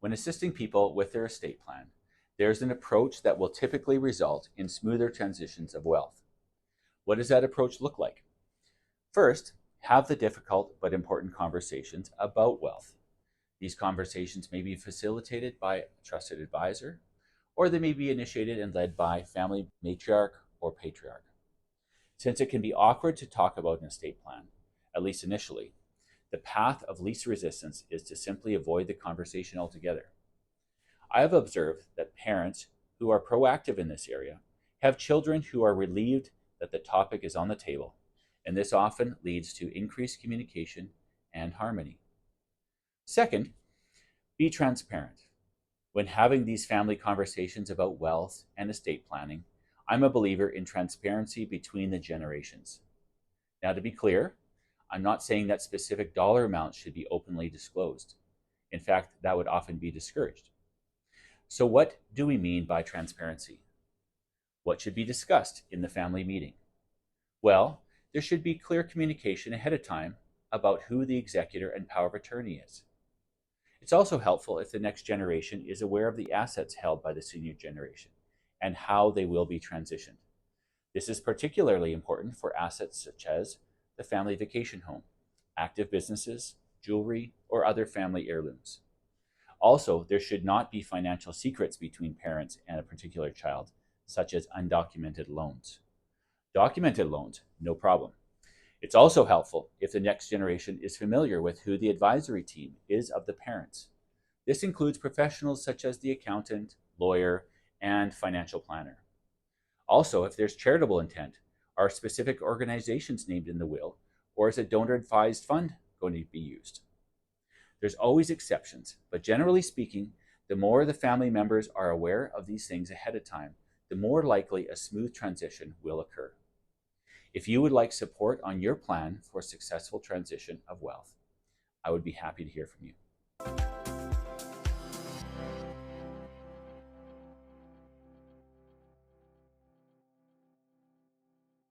When assisting people with their estate plan, there's an approach that will typically result in smoother transitions of wealth. What does that approach look like? First, have the difficult but important conversations about wealth. These conversations may be facilitated by a trusted advisor, or they may be initiated and led by family matriarch or patriarch. Since it can be awkward to talk about an estate plan, at least initially, the path of least resistance is to simply avoid the conversation altogether. I have observed that parents who are proactive in this area have children who are relieved that the topic is on the table, and this often leads to increased communication and harmony. Second, be transparent. When having these family conversations about wealth and estate planning, I'm a believer in transparency between the generations. Now, to be clear, I'm not saying that specific dollar amounts should be openly disclosed. In fact, that would often be discouraged. So, what do we mean by transparency? What should be discussed in the family meeting? Well, there should be clear communication ahead of time about who the executor and power of attorney is. It's also helpful if the next generation is aware of the assets held by the senior generation and how they will be transitioned. This is particularly important for assets such as the family vacation home, active businesses, jewelry, or other family heirlooms. Also, there should not be financial secrets between parents and a particular child, such as undocumented loans. Documented loans, no problem. It's also helpful if the next generation is familiar with who the advisory team is of the parents. This includes professionals such as the accountant, lawyer, and financial planner. Also, if there's charitable intent, are specific organizations named in the will, or is a donor advised fund going to be used? There's always exceptions, but generally speaking, the more the family members are aware of these things ahead of time, the more likely a smooth transition will occur. If you would like support on your plan for a successful transition of wealth, I would be happy to hear from you.